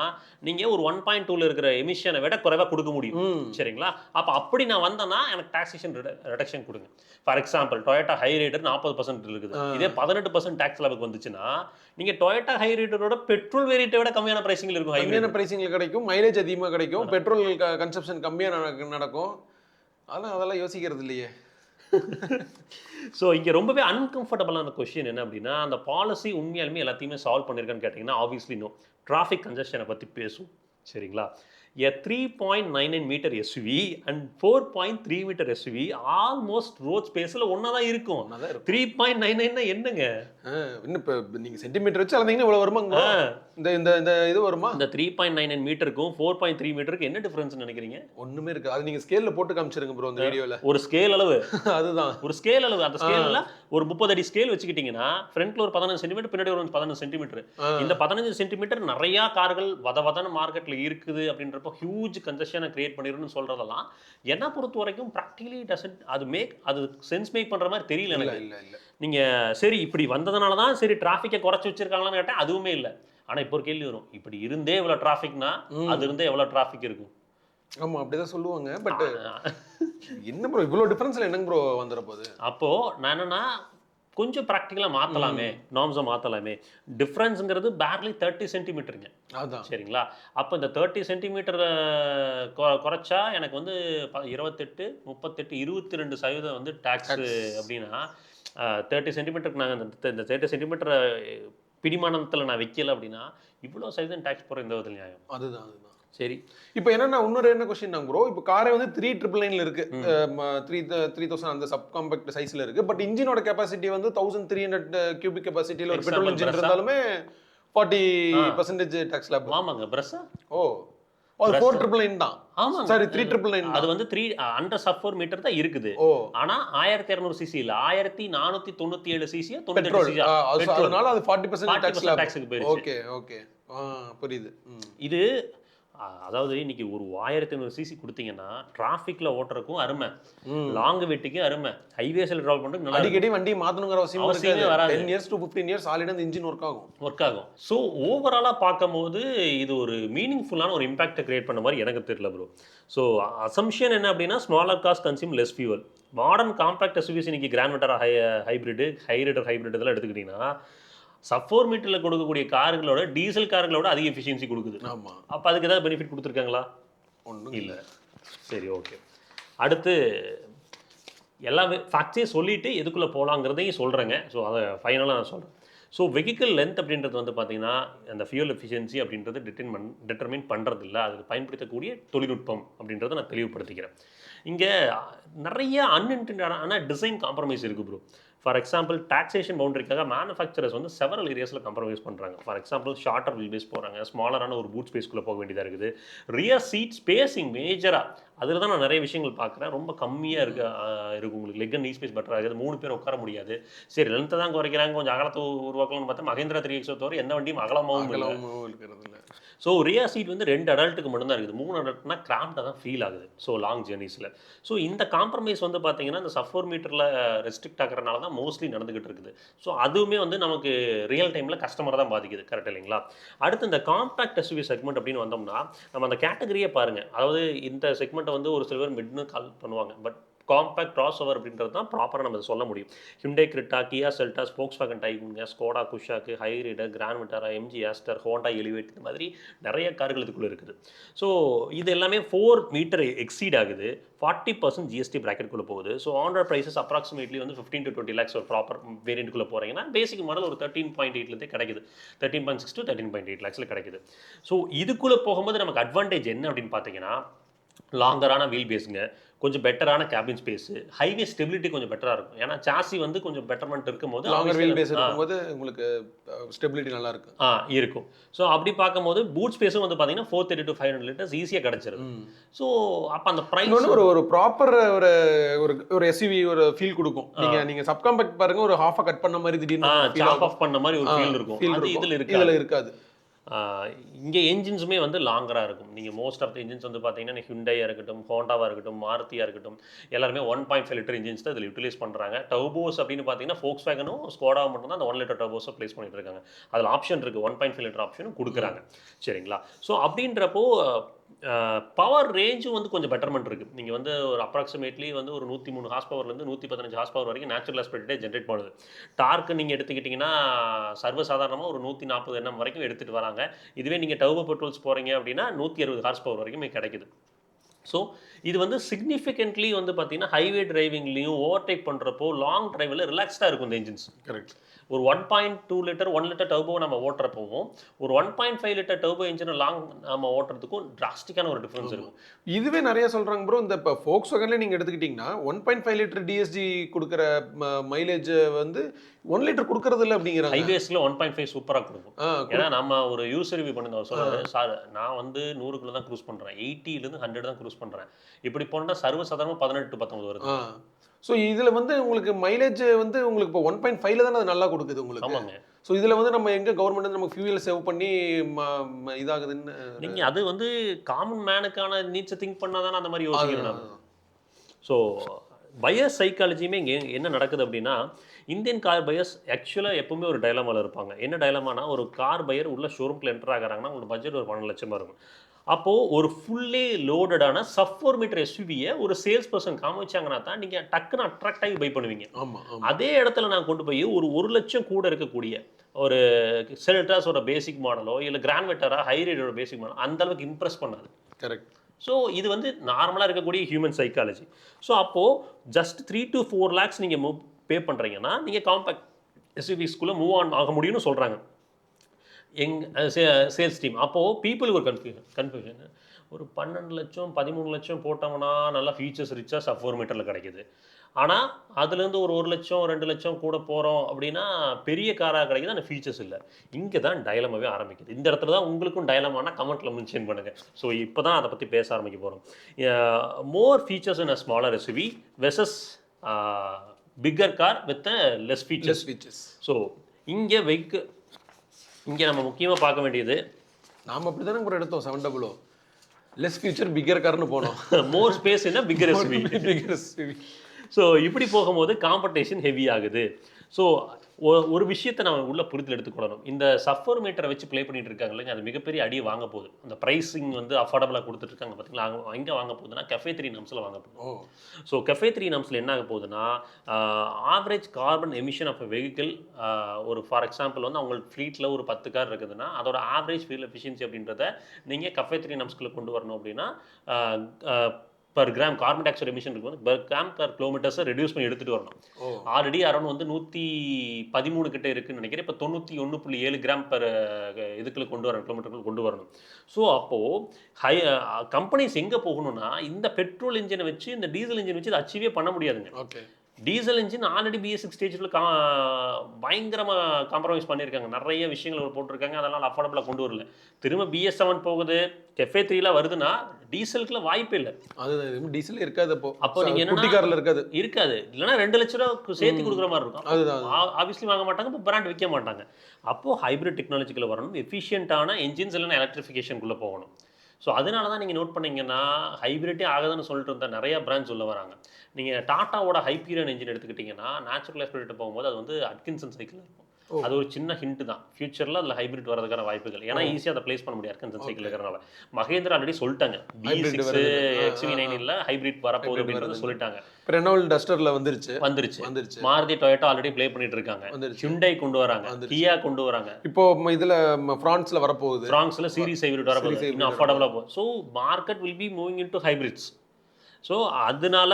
நீங்க ஒரு 1.2ல இருக்கிற எமிஷனை விட குறைவா கொடுக்க முடியும். சரிங்களா? அப்ப அப்படி நான் வந்தேன்னா எனக்கு டாக்ஸேஷன் ரிடக்ஷன் கொடுங்க. For example Toyota Hyryder 40% இருக்குது. இதே 18% டாக்ஸ் லெவலுக்கு வந்துச்சுன்னா நீங்க டொயோட்டா ஹை ரைடரோட பெட்ரோல் வேரியண்ட்டை விட கம்மியான பிரைசிங்ல இருக்கும். கம்மியான பிரைசிங்ல கிடைக்கும், மைலேஜ் அதிகமாக கிடைக்கும், பெட்ரோல் கன்சப்ஷன் கம்மியாக நடக்கும். அதெல்லாம் யோசிக்கிறது இல்லையே. ஸோ இங்கே ரொம்பவே அன்கம்ஃபர்டபுளான கொஸ்டின் என்ன அப்படின்னா, அந்த பாலிசி உண்மையாலுமே எல்லாத்தையுமே சால்வ் பண்ணியிருக்கான்னு கேட்டிங்கன்னா ஆப்வியஸ்லி நோ. டிராஃபிக் கன்ஜெஷனை பற்றி பேசும். சரிங்களா? A 3.99 meter SUV and 4.3 meter SUV almost road ஸ்பேஸில் ஒன்றா தான் இருக்கும். 3.99 என்னங்க? இன்னும் இப்போ நீங்கள் சென்டிமீட்டர் வச்சு அளந்தீங்கன்னா இவ்வளோ வருமாங்க? இந்த இந்த இந்த இது வருமா? இந்த 3.99 மீட்டருக்கும் 4.3 மீட்டருக்கு என்ன டிஃபரன்ஸ் நினைக்கிறீங்க? ஒன்றுமே இருக்குது. அது நீங்கள் ஸ்கேலில் போட்டு காமிச்சிருங்க ப்ரோ இந்த வீடியோவில். ஒரு ஸ்கேல் அளவு அதுதான் ஒரு ஸ்கேல் அளவு. அந்த ஸ்கேலில் ஒரு 30 அடி ஸ்கேல் வச்சுக்கிட்டிங்கன்னா ஃப்ரண்ட்ல ஒரு 15 சென்டிமீட்டர், பின்னாடி ஒரு 15 சென்டிமீட்டர். இந்த 15 சென்டிமீட்டர் நிறையா கார்கள் வதவதன மார்க்கெட்டில் இருக்குது அப்படின்ற ஹியூஜ் கன்ஜெஷனை கிரியேட் பண்ணிருன்னு சொல்றதெல்லாம் என்ன பொறுத்த வரைக்கும் ப்ராக்டிகலி டசன்ட் அது சென்ஸ் மேக் பண்ற மாதிரி தெரியல எனக்கு. இல்ல நீங்க சரி இப்படி வந்ததுனால தான் சரி டிராஃபிக்கை குறைச்சி வச்சிருக்காங்களான்னு கேட்டா அதுவுமே இல்லை. ஆனா இப்போ ஒரு கேள்வி வரும், இப்படி இருந்தே இவ்வளவு டிராஃபிக்னா அது இருந்தே எவ்வளவு டிராஃபிக் இருக்கும்? ஆமா அப்படிதான் சொல்லுவாங்க. பட் என்ன ப்ரோ இவ்வளவு டிஃபரன்ஸ்ல என்னங்க ப்ரோ வந்துற போகுது? அப்போ நான் என்னன்னா கொஞ்சம் ப்ராக்டிக்கலாக மாற்றலாமே, நார்ம்ஸை மாற்றலாமே. டிஃப்ரென்ஸுங்கிறது பேர்லி 30 சென்டிமீட்டருங்க. அதான் சரிங்களா? அப்போ இந்த 30 சென்டிமீட்டர் குறைச்சா எனக்கு வந்து 28, 38, 22% வந்து டேக்ஸு அப்படின்னா 30 சென்டிமீட்டருக்கு நாங்கள் இந்த 30 சென்டிமீட்டர் பிடிமானத்தில் நான் வைக்கல அப்படின்னா இவ்வளோ சைஸ் டேக்ஸ் போகிற இந்த விதத்தில் நியாயம். அதுதான் சரி. இப்போ என்னன்னா இன்னொரு என்ன கொஸ்டின் ப்ரோ, இப்போ காரே வந்து 399 இருக்கு, 3000 அந்த சப் காம்பேக்ட் சைஸ்ல இருக்கு. பட் இன்ஜினோட கெபாசிட்டி வந்து 1300 கியூபிக் கெபாசிட்டியில் ஒரு பெட்ரோல் இன்ஜின் இருந்தாலுமே 40% டாக்ஸ் லாப். ஆமாங்க. பிரஸ்ஸா? ஓ அது 4999 தான். ஆமாங்க. சாரி 399. அது வந்து 3 அண்டர் சப் மீட்டர் தான் இருக்குது. ஆனா 1200 சிசி இல்ல, 1497 சிசி 98 சிசி. அதனால அது 40% டாக்ஸ் லாப். ஓகே ஓகே புரியுது. இது அதாவது இன்னைக்கு ஒரு 1500 சிசி கொடுத்தீங்கன்னா டிராஃபிக்ல ஓட்டுறதுக்கும் அருமை, லாங் வெட்டிக்கும் அருமை, ஹைவேஸ்ல டிராவல் பண்றதுக்கு நல்லா அடிக்கடி வண்டி மாத்தணுங்கிற அவசியமே வராது. 10 years to 15 years ஆல்ரெடி அந்த இன்ஜின் ஒர்க் ஆகும். ஸோ ஓவராலா பார்க்கும்போது இது ஒரு மீனிங்ஃபுல்லான ஒரு இம்பாக்டை கிரியேட் பண்ண மாதிரி எனக்கு தெரியல ப்ரோ. ஸோ அசம்ஷன் என்ன அப்படின்னா smaller cost consume less fuel. Modern compact SUVs இன்னைக்கு கிராண்ட் விட்டாரா ஹைபிரிட் இதெல்லாம் எடுத்துக்கிட்டீங்கன்னா சப் மீட்டரில் கொடுக்கக்கூடிய கார்களோட டீசல் கார்களோட அதிக எஃபிஷியன்சி கொடுக்குது. ஆமாம். அப்போ அதுக்கு ஏதாவது பெனிஃபிட் கொடுத்துருக்காங்களா? ஒன்றும் இல்லை. சரி, ஓகே. அடுத்து எல்லாமே ஃபேக்ட்ஸே சொல்லிவிட்டு எதுக்குள்ளே போகலாங்கிறதையும் சொல்கிறேங்க. ஸோ அதை ஃபைனலாக நான் சொல்கிறேன். ஸோ வெஹிக்கிள் லென்த் அப்படின்றது வந்து பார்த்தீங்கன்னா அந்த ஃபியூல் எஃபிஷியன்சி அப்படின்றது டிட்டர்மின் பண்ணுறதில்ல, அதுக்கு பயன்படுத்தக்கூடிய தொழில்நுட்பம் அப்படின்றத நான் தெளிவுபடுத்திக்கிறேன். இங்கே நிறைய அன்இன்டென்டடான டிசைன் காம்ப்ரமைஸ் இருக்குது ப்ரோ. ஃபார் எக்ஸாம்பிள் டாக்ஸேஷன் பவுண்டரிக்காக மேனுஃபேக்சரர்ஸ் வந்து செவரல் ஏரியாஸில் காம்ப்ரமைஸ் பண்ணுறாங்க. For example shorter wheel base போகிறாங்க, ஸ்மாலரான ஒரு பூட் ஸ்பேஸ்க்குள்ளே போக வேண்டியதாக இருக்குது. ரியர் சீட் ஸ்பேஸிங் மேஜராக அதில் தான் நான் நிறைய விஷயங்கள் பார்க்குறேன். ரொம்ப கம்மியாக இருக்குது உங்களுக்கு. லெக் அண்ட் நீ ஸ்பேஸ் பெட்டராக இருக்குது, 3 பேர் உட்கார முடியாது. சரி லென்த்தை தான் குறைக்கிறாங்க, கொஞ்சம் அகலத்தை உருவாக்கலாம்னு பார்த்தா மஹேந்திரா 3XO தவிர எந்த வண்டியும் அகலமாகவும் இருக்கிறது இல்லை. ஸோ ரியர் சீட் வந்து 2 அடல்ட்டுக்கு மட்டும்தான் இருக்குது, 3 அடல்ட்னா கிராம்டாக தான் ஃபீல் ஆகுது. ஸோ லாங் ஜேர்னிஸில். ஸோ இந்த காம்ப்ரமைஸ் வந்து பார்த்தீங்கன்னா இந்த சப் மீட்டரில் ரெஸ்ட்ரிக்ட் ஆகிறனால தான் மோஸ்ட்லி நடந்துகிட்டு இருக்குது. ஸோ அதுவுமே வந்து நமக்கு ரியல் டைமில் கஸ்டமரை தான் பாதிக்குது. கரெக்ட் இல்லைங்களா? அடுத்து இந்த காம்பாக்ட் எஸ்யூவி செக்மெண்ட் அப்படின்னு வந்தோம்னா நம்ம அந்த கேட்டகரியே பாருங்கள். அதாவது இந்த செக்மெண்ட்டை வந்து ஒரு சில பேர் மிட்னு கால் பண்ணுவாங்க, பட் காம்பேக்ட் கிராஸ் ஓவர் அப்படின்றது தான் ப்ராப்பராக நம்ம சொல்ல முடியும். Hyundai Creta, Kia Seltos, Volkswagen Taigun, Skoda Kushaq, Hyryder, Grand Vitara, MG Astor, Honda Elevate, இந்த மாதிரி நிறைய கார்கள் இதுக்குள்ளே இருக்குது. ஸோ இது எல்லாமே 4 மீட்டர் எக்ஸீட் ஆகுது, 40% ஜிஎஸ்டி ப்ராக்கெட்டுக்குள்ளே போகுது. ஸோ ஆன் ப்ரைஸஸ் அப்ராக்சிமேட்லி வந்து 15 to 20 lakhs ஒரு ப்ராப்பர் வேரியண்ட்டுக்குள்ளே போகிறீங்கன்னா பேசிக் மாடல் ஒரு 13.8 கிடைக்குது, 13.6 to 13.8 lakhsல கிடைக்குது. ஸோ இதுக்குள்ளே போகும்போது நமக்கு அட்வான்டேஜ் என்ன அப்படின்னு பார்த்தீங்கன்னா, லாங்கரான வீல் பேஸுங்க, கொஞ்சம் பெட்டரான கேபின் ஸ்பேஸு, ஹைவே ஸ்டெபிலிட்டி கொஞ்சம் பெட்டராக இருக்கும். ஏன்னா சாசி வந்து கொஞ்சம் பெட்டர்மெண்ட் இருக்கும்போது லாங்கர் வீல் பேஸ் இருக்கும்போது உங்களுக்கு ஸ்டெபிலிட்டி நல்லா இருக்கு இருக்கும். ஸோ அப்படி பார்க்கும்போது பூட் ஸ்பேஸும் வந்து பார்த்தீங்கன்னா 430 to 500 liters ஈஸியாக கிடச்சிருது. ஸோ அப்போ அந்த ப்ரைஸ் ஒரு ப்ராப்பர் ஒரு ஒரு எஸ்யூவி ஒரு ஃபீல் கொடுக்கும். நீங்க சப்காம்பேக்ட் பாருங்க, ஒரு ஹாஃபா கட் பண்ண மாதிரி திடீர்னு சாப் ஆஃப் பண்ண மாதிரி ஒரு ஃபீல் இருக்கும். அது இதில் இருக்காது. இங்கே என்ஜின்ஸுமே வந்து லாங்கராக இருக்கும். நீங்கள் மோஸ்ட் ஆஃப் த என்ஜின்ஸ் வந்து பார்த்தீங்கன்னா ஹிண்டாயாக இருக்கட்டும், ஹோண்டாவாக இருக்கட்டும், மாருதியாக இருக்கட்டும், எல்லாருமே 1.5 லிட்டர் இன்ஜின்ஸ் தான் இதில் யூட்டிலைஸ் பண்ணுறாங்க. டர்போஸ் அப்படின்னு பார்த்தீங்கன்னா Volkswagenனும் ஸ்கோடாவும் மட்டும் தான் அந்த 1 லிட்டர் டர்போஸை ப்ளேஸ் பண்ணிட்டு இருக்காங்க. அதில் ஆப்ஷன் இருக்குது, 1.5 லிட்டர் ஆப்ஷனும் கொடுக்குறாங்க. சரிங்களா? ஸோ அப்படின்றப்போ பவர் ரேஞ்சும் வந்து கொஞ்சம் பெட்டர்மெண்ட் இருக்குது. நீங்கள் வந்து ஒரு அப்ராக்சிமேட்லி வந்து ஒரு 103 ஹார்ஸ் பவர்லேருந்து 115 ஹார்ஸ் பவர் வரைக்கும் நேச்சுரல் ஆஸ்பெக்டே ஜென்ரேட் பண்ணுது. டார்க்கு நீங்கள் எடுத்துக்கிட்டிங்கன்னா சர்வசாதாரணமாக ஒரு 140 Nm வரைக்கும் எடுத்துகிட்டு வராங்க. இதுவே நீங்கள் டர்போ பெட்ரோல்ஸ் போகிறீங்க அப்படின்னா 160 ஹார்ஸ் பவர் வரைக்கும் கிடைக்குது. ஸோ இது வந்து சிக்னிஃபிகண்ட்லி வந்து பார்த்தீங்கன்னா ஹைவே டிரைவிங்லையும் ஓவர்டேக் பண்ணுறப்போ லாங் டிரைவில் ரிலாக்ஸ்டாக இருக்கும் இந்த என்ஜின்ஸ். கரெக்ட். ஒரு 1.2 லிட்டர் 1 லிட்டர் டர்போ நம்ம ஓட்டுறப்பவும் ஒரு 1.5 லிட்டர் டர்போ இன்ஜின் லாங் நம்ம ஓட்டுறதுக்கும் டிராஸ்டிக்கான ஒரு டிஃபரன்ஸ் இருக்கும். இதுவே நிறைய சொல்றாங்க ப்ரோ. இந்த இப்போ Volkswagenல நீங்க எடுத்துக்கிட்டீங்கன்னா 1.5 லிட்டர் டிஎஸ்ஜி கொடுக்குற மைலேஜ் வந்து 1 லிட்டர் கொடுக்கறது இல்லை அப்படிங்கிறாங்க. ஹைவேஸ்ல 1.5 சூப்பராக கொடுக்கும். ஏன்னா நம்ம ஒரு யூசர் ரிவ்யூ பண்ணிருந்தோம், சொல்றாரு சார் நான் வந்து 100 கிலோ தான் க்ரூஸ் பண்றேன், 80 100 தான் க்ரூஸ் பண்றேன், இப்படி போனா சர்வசாதாரணமாக 18 to 19 வருது. ஸோ இதில் வந்து உங்களுக்கு மைலேஜ் வந்து உங்களுக்கு இப்போ 1.5ல தானே அது நல்லா கொடுக்குது உங்களுக்கு. ஆமாங்க. ஸோ இதில் வந்து நம்ம எங்கே கவர்மெண்ட் வந்து நமக்கு ஃபியூயல் சேவ் பண்ணி இதாகுதுன்னு நீங்கள் அது வந்து காமன் மேனுக்கான நீட்ஸை திங்க் பண்ணால் தானே அந்த மாதிரி யோசிக்கணும். ஸோ பையர்ஸ் சைக்காலஜியுமே இங்கே என்ன நடக்குது அப்படின்னா, இந்தியன் கார் பையர்ஸ் ஆக்சுவலாக எப்பவுமே ஒரு டைலமாவில் இருப்பாங்க. என்ன டைலமானா, ஒரு கார் பையர் உள்ள ஷோரூமில் என்டர் ஆகிறாங்கன்னா உங்களோட பட்ஜெட் ஒரு 12 லட்சமாக இருக்கும். அப்போது ஒரு ஃபுல்லி லோடடான sub-4 மீட்டர் எஸ்யூவியை ஒரு சேல்ஸ் பர்சன் காமிச்சாங்கன்னா தான் நீங்கள் டக்குன்னு அட்ராக்ட் ஆகி பை பண்ணுவீங்க. அதே இடத்துல நான் கொண்டு போய் ஒரு 1 லட்சம் கூட இருக்கக்கூடிய ஒரு செல்டாஸோட பேசிக் மாடலோ இல்லை கிராண்ட் விட்டாரா ஹைரைடரோட பேசிக் மாடல் அந்த அளவுக்கு இம்ப்ரெஸ் பண்ணாது. கரெக்ட். ஸோ இது வந்து நார்மலாக இருக்கக்கூடிய ஹியூமன் சைக்காலஜி. ஸோ அப்போது ஜஸ்ட் 3 to 4 lakhs நீங்கள் பே பண்ணுறீங்கன்னா நீங்கள் காம்பேக்ட் எஸ்யூவிஸ்குள்ளே மூவ் ஆன் ஆக முடியும்னு சொல்கிறாங்க சேல்ஸ் டீம். அப்போது பீப்புளுக்கு ஒரு கன்ஃபியூஷன், ஒரு 12 லட்சம் 13 லட்சம் போட்டோம்னா நல்லா ஃபீச்சர்ஸ் ரிச்சாக sub-4 மீட்டரில் கிடைக்குது. ஆனால் அதுலேருந்து ஒரு 1 லட்சம் 2 லட்சம் கூட போகிறோம் அப்படின்னா பெரிய காராக கிடைக்குது, ஆனால் ஃபீச்சர்ஸ் இல்லை. இங்கே தான் டைலமாவே ஆரம்பிக்குது. இந்த இடத்துல தான் உங்களுக்கும் டைலமானா கமெண்ட்டில் மென்ஷன் பண்ணுங்கள். ஸோ இப்போ தான் அதை பற்றி பேச ஆரம்பிக்க போகிறோம். மோர் features in a smaller SUV versus bigger car with less features. So இங்கே நம்ம முக்கியமாக பார்க்க வேண்டியது, நாம் அப்படி தானே கூட எடுத்தோம் 700 லெஸ் ஃபியூச்சர் பிக்கர் கார்னு போனோம். மோர் ஸ்பேஸ் என்ன பிக்கர் எஸ்யூவி. ஸோ இப்படி போகும்போது காம்படிஷன் ஹெவி ஆகுது. ஸோ ஒரு விஷயத்தை நம்ம உள்ள புரிதல் எடுத்துக்கொள்ளணும். இந்த sub-4 மீட்டரை வச்சு ப்ளே பண்ணிட்டு இருக்காங்க இல்லைங்க, அது மிகப்பெரிய அடியை வாங்க போகுது. அந்த ப்ரைஸிங் வந்து அஃபோர்டபுளாக கொடுத்துட்ருக்காங்க பார்த்தீங்களா, எங்கே வாங்க போகுதுன்னா CAFE 3 NUMSல வாங்க போகுது. ஸோ CAFE 3 NUMSல என்ன ஆக போகுதுன்னா, average carbon emission of vehicle, ஒரு ஃபார் எக்ஸாம்பிள் வந்து அவங்க ஃப்ளீட்டில் ஒரு 10 கார் இருக்குதுன்னா அதோட ஆவரேஜ் ஃபியூல் எஃபிஷியன்சி அப்படின்றத நீங்கள் CAFE 3 NUMSக்குள்ளே கொண்டு வரணும் அப்படின்னா per gram carbon di oxide emission இருக்கும்போது per gram per கிலோமீட்டர்ஸை ரெடியூஸ் பண்ணி எடுத்துகிட்டு வரணும். ஆல்ரெடி அரௌண்ட் வந்து 113 கிட்ட இருக்குன்னு நினைக்கிறேன். இப்போ 91.7 கிராம் பெர் இதுக்குள்ள கொண்டு வரணும், கிலோமீட்டருக்குள்ள கொண்டு வரணும். ஸோ அப்போது கம்பெனிஸ் எங்கே போகணும்னா, இந்த பெட்ரோல் இன்ஜினை வச்சு இந்த டீசல் இன்ஜின் வச்சு இதை அச்சீவே பண்ண முடியாதுங்க. Okay. Diesel engine already BS6 ஸ்டேஜில் பயங்கரமாக காம்ப்ரமைஸ் பண்ணியிருக்காங்க. நிறைய விஷயங்கள் போட்டிருக்காங்க, அதெல்லாம் அஃபோர்டபுளாக கொண்டு வரல. திரும்ப BS7 போகுது, CAFE 3 வருதுன்னா டீசலுக்குள்ள வாய்ப்பே இல்லை. அது டீசல் இருக்காது. அப்போ நீங்கள் என்ன காரில் இருக்காது இல்லைன்னா 2 லட்ச ரூபா சேர்த்து கொடுக்குற மாதிரி இருக்கும். ஆப்வியஸ்லி வாங்க மாட்டாங்க, இப்போ பிராண்ட் விற்க மாட்டாங்க. அப்போது ஹைப்ரிட் டெக்னாலஜிக்குள்ள வரணும், எஃபிஷியன்ட்டான என்ஜின்ஸ் இல்லைன்னா எலக்ட்ரிஃபிகேஷனுக்குள்ளே போகணும். ஸோ அதனால தான் நீங்கள் நோட் பண்ணிங்கன்னா ஹைப்ரிட்டே ஆகுதுன்னு சொல்லிட்டு இருந்தால் நிறைய பிராண்ட்ஸ் உள்ள வராங்க. நீங்கள் டாட்டாவோட ஹைப்பீரியன் என்ஜின் எடுத்துக்கிட்டிங்கன்னா நேச்சுரல் ஆஸ்பிரேட்டர் போகும்போது அது வந்து அட்கின்சன் சைக்கிள் இருக்கும். அது ஒரு சின்ன ஹிண்ட் தான். ஃபியூச்சர்ல அதுல ஹைபிரிட் வரதுக்கான வாய்ப்புகள். ஏன்னா ஈஸியா அதை பிளேஸ் பண்ண முடியாது கன்சன் சைக்கிள் இருக்கிறனால. மகேந்திரா ஆல்ரெடி சொல்லிட்டாங்க Hybrid B6 வருது. XV9 இல்ல ஹைபிரிட் வரப்போகுது அப்படின்றது சொல்லிட்டாங்க. ரெனால்ட் டஸ்டர்ல வந்துருச்சு. மாருதி டொயோட்டா ஆல்ரெடி ப்ளே பண்ணிட்டு இருக்காங்க. ஹியூண்டை கொண்டு வராங்க, கியா கொண்டு வராங்க. இப்போ இதுல பிரான்ஸ்ல வரப்போகுது. பிரான்ஸ்ல சீரிஸ் ஹைபிரிட் வரப்போகுது. இன்னும் அஃபோர்டபுளா போகுது. So market will be moving into hybrids. So அதனால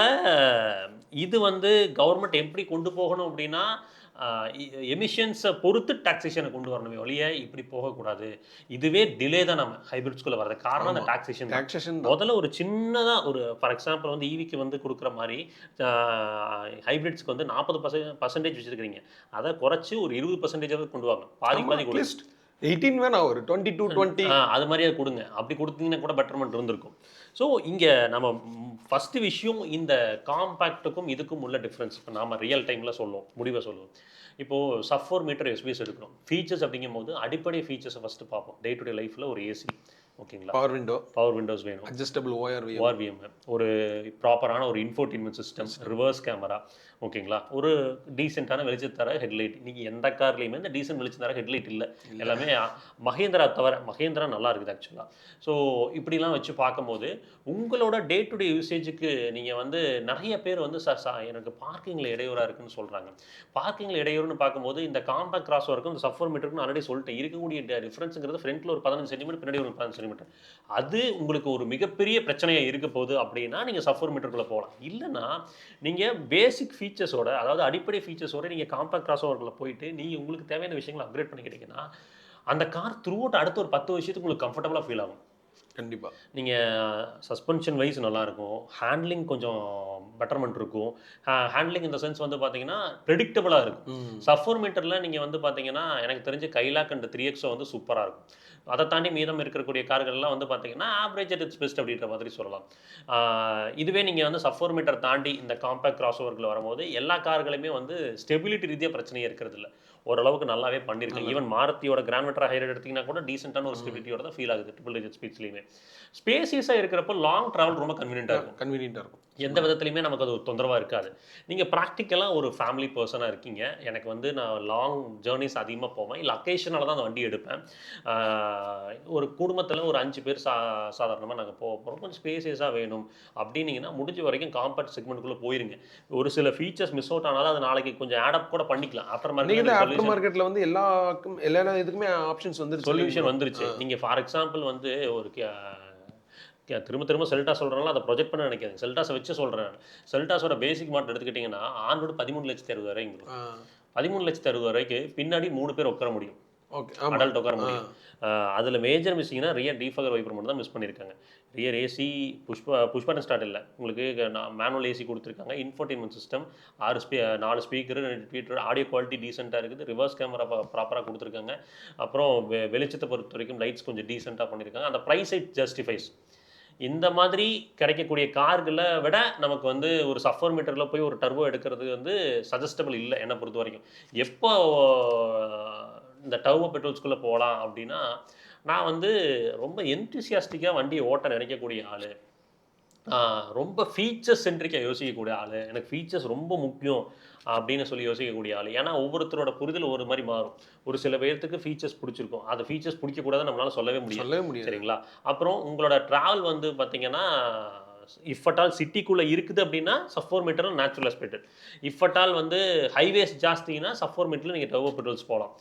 இது வந்து கவர்மெண்ட் எப்படி கொண்டு போகணும் அப்படின்னா எமிஷன்ஸை பொறுத்து டாக்ஸேஷனை கொண்டு வரணுமே ஒழிய இப்படி போகக்கூடாது. இதுவே டிலே தான் நம்ம ஹைபிரிட்ஸ்குள்ளே வரது காரணம் அந்த டாக்ஸேஷன். முதல்ல ஒரு சின்னதாக ஒரு ஃபார் எக்ஸாம்பிள் வந்து ஈவிக்கு வந்து கொடுக்குற மாதிரி ஹைபிரிட்ஸ்க்கு வந்து 40% வச்சுருக்கிறீங்க, அதை குறைச்சி ஒரு 20% கொண்டு வாங்க. பாதி கொடு. 18 வேணாம், ஒரு 22-20 அது மாதிரியே கொடுங்க. அப்படி கொடுத்தீங்கன்னா கூட பெட்டர்மெண்ட் இருந்திருக்கும். ஸோ இங்கே நம்ம ஃபஸ்ட்டு விஷயம் இந்த காம்பேக்ட்டுக்கும் இதுக்கும் உள்ள டிஃப்ரென்ஸ் இப்போ நாம் ரியல் டைமில் சொல்லுவோம், முடிவை சொல்லுவோம். இப்போது சப் 4 மீட்டர் எஸ்பிஎஸ் எடுக்கிறோம். ஃபீச்சர்ஸ் அப்படிங்கும் போது அடிப்படை ஃபீச்சர்ஸை ஃபஸ்ட்டு பார்ப்போம். டே டு டே லைஃப்பில் ஒரு ஏசி, ஓகேங்களா, பவர் விண்டோஸ் வேணும், அட்ஜஸ்டபிள் ORVM, ஒரு ப்ராப்பரான ஒரு இன்ஃபோடெயின்மெண்ட் சிஸ்டம், ரிவர்ஸ் கேமரா, ஓகேங்களா, ஒரு டீசெண்டான வெளிச்சம் தர ஹெட்லைட். நீங்கள் எந்த கார்லேயுமே இந்த டீசென்ட் வெளிச்சம் தர ஹெட்லைட் இல்லை. எல்லாமே மகேந்திரா தவிர, மகேந்திரா நல்லா இருக்குது ஆக்சுவலாக. ஸோ இப்படிலாம் வச்சு பார்க்கும்போது உங்களோட டே டு டே யூசேஜுக்கு நீங்கள் வந்து நிறைய பேர் வந்து எனக்கு பார்க்கிங்கில் இடையூறாக இருக்குன்னு சொல்கிறாங்க. பார்க்கிங்கில் இடையூறுன்னு பார்க்கும்போது இந்த காம்பேக்ட் கிராஸ் ஓவருக்கும் இந்த சப் 4 மீட்டருக்கும் ஆல்ரெடி சொல்லிட்டு இருக்கக்கூடிய டிஃப்ரென்ஸுங்கிறது ஃப்ரண்ட்டில் ஒரு 15 சென்டிமீட்டர், பின்னாடி ஒரு 15 சென்டிமீட்டர். அது உங்களுக்கு ஒரு மிகப்பெரிய பிரச்சனையாக இருக்க போகுது அப்படின்னா நீங்கள் சப் 4 மீட்டருக்குள்ளே போகலாம். இல்லைன்னா நீங்கள் பேசிக் ஃபீச்சர்ஸோட, அதாவது அடிப்படை ஃபீச்சர்ஸோட நீங்கள் காம்பேக்ட் கிராஸ் ஓவருக்குள்ளே போயிட்டு நீங்கள் உங்களுக்கு தேவையான விஷயங்களை அப்கிரேட் பண்ணிக்கிட்டீங்கன்னா அந்த கார் த்ரூ அவுட் அடுத்த ஒரு 10 வருஷத்துக்கு உங்களுக்கு கம்ஃபர்டபுளாக ஃபீல் ஆகும். கண்டிப்பாக நீங்கள் சஸ்பென்ஷன் வைஸ் நல்லாயிருக்கும், ஹேண்ட்லிங் கொஞ்சம் பெட்டர்மெண்ட் இருக்கும். ஹேண்ட்லிங் இந்த சென்ஸ் வந்து பார்த்தீங்கன்னா ப்ரெடிக்டபுளாக இருக்கும். சப் 4 மீட்டரில் நீங்கள் வந்து பார்த்தீங்கன்னா எனக்கு தெரிஞ்ச கைலாக் அண்ட் 3XO வந்து சூப்பராக இருக்கும். அதை தாண்டி மீதம் இருக்கக்கூடிய கார்கள்லாம் வந்து பார்த்தீங்கன்னா ஆவரேஜ் அட் இட்ஸ் பெஸ்ட் அப்படின்ற மாதிரி சொல்லலாம். இதுவே நீங்கள் வந்து சப் 4 மீட்டர் தாண்டி இந்த காம்பேக்ட் கிராஸ் ஓவர்களை வரும்போது எல்லா கார்களுமே வந்து ஸ்டெபிலிட்டி ரீதியாக பிரச்சனையே இருக்கிறது இல்லை. ஓரளவுக்கு நல்லாவே பண்ணியிருக்கேன். ஈவன் மாருதியோட கிராண்ட் மெட்ரா ஹைரைட் எடுத்திங்கன்னா கூட டீசெண்டான ஒரு ஸ்டெபிலிட்டியோட தான் ஃபீல் ஆகுது ட்ரிபிள் டிஜிட் ஸ்பீட்ஸ்லையுமே. ஸ்பேசியஸாக இருக்கிறப்போ லாங் ட்ராவல் ரொம்ப கன்வீனியன்ட்டாக இருக்கும். எந்த விதத்துலையுமே நமக்கு அது ஒரு தொந்தரவாக இருக்காது. நீங்கள் ப்ராக்டிக்கலாக ஒரு ஃபேமிலி பர்சனாக இருக்கீங்க, எனக்கு வந்து நான் லாங் ஜேர்னிஸ் அதிகமாக போவேன், இல்லை அக்கேஷனால தான் அந்த வண்டி எடுப்பேன், ஒரு குடும்பத்தில் ஒரு 5 பேர் சாதாரணமாக நாங்கள் போக போகிறோம், கொஞ்சம் ஸ்பேசியஸாக வேணும் அப்படின்னீங்கன்னா முடிஞ்ச வரைக்கும் காம்பேக்ட் செக்மெண்ட்டுக்குள்ளே போயிருங்க. ஒரு சில ஃபீச்சர்ஸ் மிஸ் அவுட் ஆனாலும் அது நாளைக்கு கொஞ்சம் ஆடப் கூட பண்ணிக்கலாம். ஆஃப்டர் மார்க்கெட்டில் வந்து எல்லா இதுக்குமே ஆப்ஷன்ஸ் வந்து சொல்யூஷன் வந்துருச்சு. நீங்கள் ஃபார் எக்ஸாம்பிள் வந்து ஒரு திரும்ப செல்டாஸ் சொல்கிறனால அதை ப்ரொஜெக்ட் பண்ண நினைக்காது, செல்டாஸை வச்சு சொல்கிறேன். செல்டாஸோட பேசிக் மாடல் எடுத்துக்கிட்டிங்கன்னா ஆனோட 13,60,000 13,60,000 பின்னாடி 3 பேர் உட்கார முடியும், அடல்ட் உட்கார முடியும். அதில் மேஜர் மிஸ்ஸிங்னா ரியர் டீஃபகர் வைப்பர் மட்டும் தான் மிஸ் பண்ணியிருக்காங்க. Rear AC push button start இல்லை, உங்களுக்கு மேனுவல் ஏசி கொடுத்துருக்காங்க, infotainment system, 4 speaker, 2 tweeter, audio quality டீசெண்டாக இருக்குது, ரிவர்ஸ் கேமரா ப்ராப்பராக கொடுத்துருக்காங்க. அப்புறம் வெளிச்சத்தை பொறுத்த வரைக்கும் லைட்ஸ் கொஞ்சம் டீசெண்டாக பண்ணியிருக்காங்க. அந்த ப்ரைஸ் இட் ஜஸ்டிஃபைஸ். இந்த மாதிரி கிடைக்கக்கூடிய கார்களை விட நமக்கு வந்து ஒரு சப் 4 மீட்டரில் போய் ஒரு டர்போ எடுக்கிறது வந்து சஜஸ்டபிள் இல்லை என்னை பொறுத்த வரைக்கும். எப்போ இந்த டர்போ பெட்ரோல்ஸ்குள்ளே போகலாம் அப்படின்னா, நான் வந்து ரொம்ப என்தூசியாஸ்டிக்காக வண்டியை ஓட்ட நினைக்கக்கூடிய ஆள், ரொம்ப ஃபீச்சர்ஸ் சென்ட்ரிக்காக யோசிக்கக்கூடிய ஆள், எனக்கு ஃபீச்சர்ஸ் ரொம்ப முக்கியம் அப்படின்னு சொல்லி யோசிக்கக்கூடிய ஆள். ஏன்னா ஒவ்வொருத்தரோட புரிதல் ஒரு மாதிரி மாறும். ஒரு சில பேர்த்துக்கு ஃபீச்சர்ஸ் பிடிச்சிருக்கும், அது ஃபீச்சர்ஸ் பிடிக்கக்கூடாதுன்னு நம்மளால சொல்லவே முடியாது, சரிங்களா. அப்புறம் உங்களோட ட்ராவல் வந்து பார்த்தீங்கன்னா இஃப் அட் ஆல் சிட்டிக்குள்ளே இருக்குது அப்படின்னா சப் 4 மீட்டரில் natural aspect, if at all வந்து ஹைவேஸ் ஜாஸ்திங்கன்னா சப் 4 மீட்டரில் நீங்கள் டர்போ பெட்ரோல்ஸ் போகலாம்.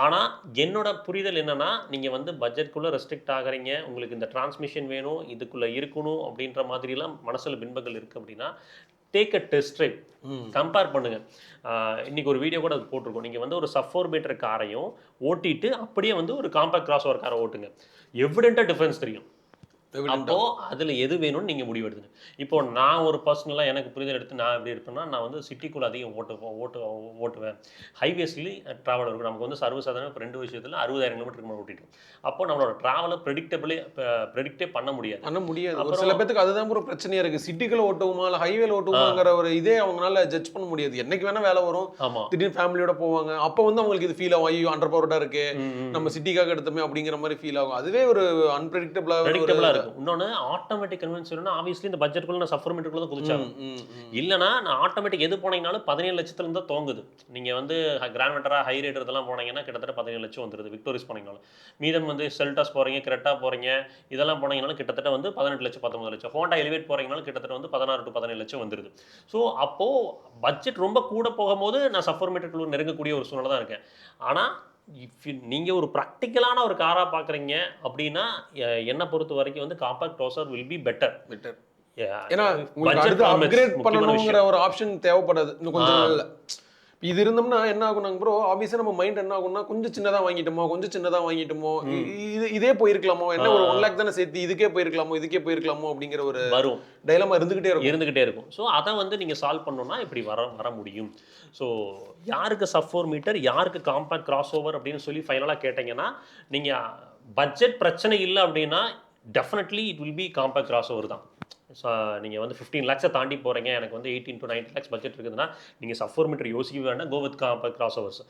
ஆனால் என்னோட புரிதல் என்னென்னா, நீங்கள் வந்து பட்ஜெட்குள்ளே ரெஸ்ட்ரிக்ட் ஆகிறீங்க, உங்களுக்கு இந்த டிரான்ஸ்மிஷன் வேணும், இதுக்குள்ளே இருக்கணும் அப்படின்ற மாதிரிலாம் மனசில் பின்பங்கள் இருக்குது அப்படின்னா take a test drive, compare பண்ணுங்கள். இன்றைக்கி ஒரு வீடியோ கூட அது போட்டிருக்கோம். நீங்கள் வந்து ஒரு சப் 4 மீட்டர் காரையும் ஓட்டிட்டு அப்படியே வந்து ஒரு காம்பேக்ட் கிராஸ் ஓவர் காரை ஓட்டுங்க, எவிடெண்ட்டாக டிஃப்ரென்ஸ் தெரியும். அப்போ அதில் எது வேணும்னு நீங்கள் முடிவு எடுத்துங்க. இப்போ நான் ஒரு பர்சனலாக எனக்கு புரிதல் எடுத்து நான் எப்படி எடுப்பேன்னா, நான் வந்து சிட்டிக்குள்ளே அதிகம் ஓட்டுவேன், ஹைவேஸ்லேயும் ட்ராவல் இருக்கும். நமக்கு வந்து சர்வசாதாரண இப்போ 2 விஷயத்தில் 60,000 கிலோமீட்டருக்கு மேலே ஓட்டிட்டோம். அப்போ நம்மளோட ட்ராவலை ப்ரெடிக்டே பண்ண முடியாது. ஒரு சில பேருக்கு அதுதான் ஒரு பிரச்சனையாக இருக்குது. சிட்டிக்குள்ளே ஓட்டுவோமா இல்லை ஹைவேல ஓட்டுவோங்கிற ஒரு இதே அவங்களால ஜட்ஜ் பண்ண முடியாது. என்னைக்கு வேணால் வேலை வரும், திடீர்னு ஃபேமிலியோட போவாங்க, அப்போ வந்து அவங்களுக்கு இது ஃபீல் ஆகும், ஐயோ அண்டர் பவர்டாக இருக்கு, நம்ம சிட்டிக்காக எடுத்தோமே அப்படிங்கிற மாதிரி ஃபீல் ஆகும். அதுவே ஒரு அன்பிரடிக்டபிளாக இருக்கும். இன்னொன்று ஆட்டோமேட்டிக் கன்வென்ஷன் ஆப்வியஸ்லி இந்த பட்ஜெட்டுக்குள்ள நான் சஃபர் மீட்டருக்குள்ள தான் குதிச்சாகும். இல்லைனா நான் ஆட்டோமேட்டிக் எது போனீங்கனாலும் 17 லட்சத்துலேருந்து தான் தோங்குது. நீங்கள் வந்து கிராண்ட் வெட்டரா ஹை ரேட் இதெல்லாம் போனீங்கன்னா கிட்டத்தட்ட 17 லட்சம் வந்துருது விக்டோரிஸ் போனீங்கனாலும். மீதம் வந்து செல்டாஸ் போகிறீங்க, கிரெட்டா போகிறீங்க, இதெல்லாம் போனீங்கனாலும் கிட்டத்தட்ட வந்து 18 லட்சம் 19 லட்சம். ஹோண்டா எலிவேட் போகிறீங்கனாலும் கிட்டத்தட்ட வந்து 16 to 17 லட்சம் வந்துருது. ஸோ அப்போது பட்ஜெட் ரொம்ப கூட போகும்போது நான் சஃபர் மீட்டருக்குள்ள நெருங்கக்கூடிய ஒரு சூழ்நிலை தான் இருக்கேன். ஆனால் நீங்கள் ஒரு ப்ராக்டிக்கலான ஒரு காராக பார்க்குறீங்க அப்படின்னா என்னை பொறுத்த வரைக்கும் வந்து காம்பேக்ட் க்ராஸர் வில் பி பெட்டர். ஏன்னா உங்களுக்கு அடுத்து அப்கிரேட் பண்ணணுங்கிற ஒரு ஆப்ஷன் தேவைப்படாது இன்னும் கொஞ்சம் நாள்ல. இது இருந்தோம்னா என்ன ஆகுனாங்க ப்ரோ, ஆப்வியஸா நம்ம மைண்ட் என்ன ஆகும்னா கொஞ்சம் சின்னதா வாங்கிட்டோமோ இதே போயிருக்கலாமோ, என்ன ஒரு 1 lakh தானே சேர்த்து இதுக்கே போயிருக்கலாமோ அப்படிங்கிற ஒரு வரும் டைலமா இருந்துகிட்டே இருக்கும். ஸோ அதை வந்து நீங்கள் சால்வ் பண்ணணும்னா இப்படி வர முடியும். ஸோ யாருக்கு சஃப்4 மீட்டர் யாருக்கு காம்பேக்ட் கிராஸ் ஓவர் அப்படின்னு சொல்லி ஃபைனலாக கேட்டிங்கன்னா, நீங்கள் பட்ஜெட் பிரச்சனை இல்லை அப்படின்னா definitely it will be compact cross over தான். ஸோ நீங்கள் வந்து 15 lakhs தாண்டி போகிறீங்க, எனக்கு வந்து 18 to 19 lakhs பட்ஜெட் இருக்குதுன்னா நீங்கள் சஃப்4 மீட்டர் யோசிக்க வேண்டாம், go with compact crossovers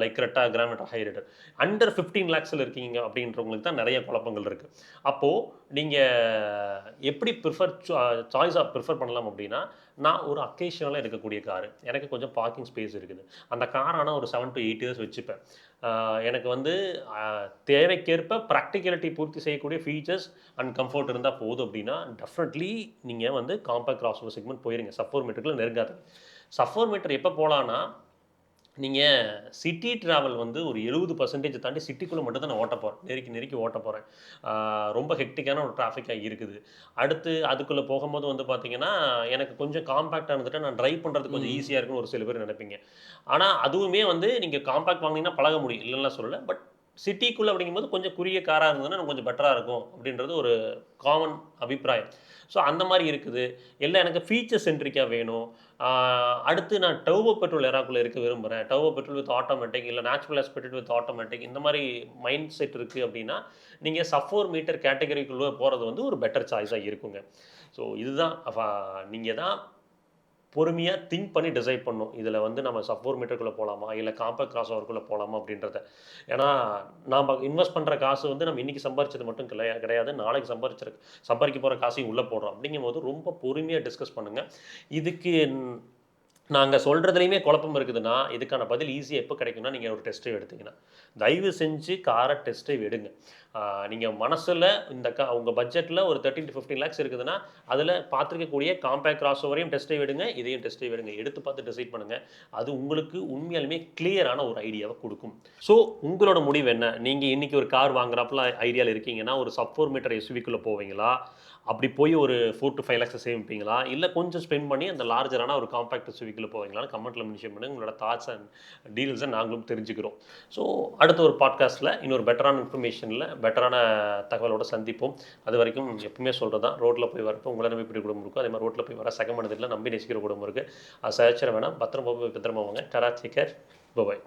like Creta, Grand Vitara, Hyryder. Under 15 lakhs இருக்கீங்க அப்படின்றவங்களுக்கு தான் நிறைய குழப்பங்கள் இருக்குது. அப்போது நீங்கள் எப்படி சாய்ஸாக ப்ரிஃபர் பண்ணலாம் அப்படின்னா, நான் ஒரு அக்கேஷனலாக இருக்கக்கூடிய காரு, எனக்கு கொஞ்சம் பார்க்கிங் ஸ்பேஸ் இருக்குது, அந்த காரான ஒரு 7 to 8 years வச்சுப்பேன். எனக்கு வந்து தேவைக்கேற்ப ப்ராக்டிகலிட்டி பூர்த்தி செய்யக்கூடிய ஃபீச்சர்ஸ் அண்ட் கம்ஃபர்ட் இருந்தால் போதும் அப்படின்னா டெஃபினெட்லி நீங்கள் வந்து காம்பேக்ட் கிராஸ் ஓவர் செக்மெண்ட் போயிருங்க. சஃப்4 மீட்டருக்குள்ள நெருங்காது. சஃப்4 மீட்டர் எப்போ போகலான்னா, நீங்கள் சிட்டி ட்ராவல் வந்து ஒரு 70% தாண்டி சிட்டிக்குள்ளே மட்டும் தான் நான் ஓட்ட போகிறேன், நெருக்கி ஓட்ட போகிறேன். ரொம்ப ஹெக்டிக்கான ஒரு டிராஃபிக்காக இருக்குது. அடுத்து அதுக்குள்ளே போகும்போது வந்து பார்த்தீங்கன்னா எனக்கு கொஞ்சம் காம்பேக்டாக இருந்துட்டு நான் ட்ரைவ் பண்ணுறதுக்கு கொஞ்சம் ஈஸியாக இருக்குன்னு ஒரு சில பேர் நினைப்பீங்க. ஆனால் அதுவுமே வந்து நீங்கள் காம்பேக்ட் வாங்கினீங்கன்னா பழக முடியும், இல்லைன்னா சொல்லலை. பட் சிட்டிக்குள்ளே அப்படிங்கும்போது கொஞ்சம் குறுகிய காராக இருந்ததுன்னா கொஞ்சம் பெட்டராக இருக்கும் அப்படின்றது ஒரு காமன் அபிப்பிராயம். ஸோ அந்த மாதிரி இருக்குது. எல்லாம் எனக்கு ஃபீச்சர் சென்ட்ரிக்காக வேணும். அடுத்து நான் டர்போ பெட்ரோல் எராக்குள்ளே இருக்க விரும்புகிறேன். டர்போ பெட்ரோல் வித் ஆட்டோமேட்டிக், இல்லை நேச்சுரல் ஆஸ்பெக்ட் வித் ஆட்டோமேட்டிக், இந்த மாதிரி மைண்ட் செட் இருக்குது அப்படின்னா நீங்கள் சஃப்4 மீட்டர் கேட்டகரிக்குள்ளே போகிறது வந்து ஒரு பெட்டர் சாய்ஸாக இருக்குங்க. ஸோ இதுதான் நீங்கள் தான் பொறுமையாக திங்க் பண்ணி டிசைட் பண்ணணும். இதில் வந்து நம்ம சஃப்4 மீட்டருக்குள்ளே போகலாமா, இல்லை காம்பேக்ட் கிராஸ் ஓவருக்குள்ளே போகலாமா அப்படின்றத. ஏன்னா நாம் இன்வெஸ்ட் பண்ணுற காசு வந்து நம்ம இன்றைக்கி சம்பாரிச்சது மட்டும் கிடையாது, நாளைக்கு சம்பாதிக்க போகிற காசையும் உள்ளே போடுறோம். அப்படிங்கும்போது ரொம்ப பொறுமையாக டிஸ்கஸ் பண்ணுங்கள். இதுக்கு நாங்கள் சொல்கிறதுலையுமே குழப்பம் இருக்குதுன்னா இதுக்கான பதில் ஈஸியாக எப்போ கிடைக்கும்னா, நீங்கள் ஒரு டெஸ்ட் ட்ரைவ் எடுத்தீங்கன்னா தயவு செஞ்சு காரை டெஸ்ட் ட்ரைவ் எடுங்க. நீங்கள் மனசில் இந்த உங்கள் பட்ஜெட்டில் ஒரு 13 to 15 lakhs இருக்குதுன்னா அதில் பார்த்துருக்கக்கூடிய காம்பேக்ட் கிராஸ் ஓவரையும் டெஸ்ட் ட்ரைவ் எடுங்க, இதையும் டெஸ்ட் ட்ரைவ் எடுங்க. எடுத்து பார்த்து டிசைட் பண்ணுங்கள். அது உங்களுக்கு உண்மையாலுமே கிளியரான ஒரு ஐடியாவை கொடுக்கும். ஸோ உங்களோட முடிவு என்ன? நீங்கள் இன்றைக்கி ஒரு கார் வாங்குறாப்புல ஐடியாவில் இருக்கீங்கன்னா ஒரு சஃப்4 மீட்டர் எஸ்யூவிக்குள்ளே போவீங்களா, அப்படி போய் ஒரு 4 to 5 lakhs சேமிப்பீங்களா, இல்லை கொஞ்சம் ஸ்பெண்ட் பண்ணி அந்த லார்ஜரான ஒரு காம்பேக்ட் எஸ்யூவிக்குள்ளே போவீங்களான்னு கமெண்ட்டில் மென்ஷன் பண்ணுங்கள். உங்களோட தாட்ஸ் அண்ட் டீல்ஸை நாங்களும் தெரிஞ்சுக்கிறோம். ஸோ அடுத்த ஒரு பாட்காஸ்ட்டில் இன்னொரு பெட்டரான இன்ஃபர்மேஷனில் பெட்டரான தகவலோடு சந்திப்போம். அது வரைக்கும் எப்பவுமே சொல்கிறது தான், ரோட்டில் போய் வரப்போ உங்களை நம்பி இப்படி குடும்பம் இருக்கும், அதே மாதிரி ரோட்டில் போய் வர சக மனதில் நம்பி நேசிக்கிற குடும்பம் இருக்குது. அது சஹச்சர வேணாம், பத்திரமா போய் பத்திரமா வாங்க. டரா, டேக் கேர், பை.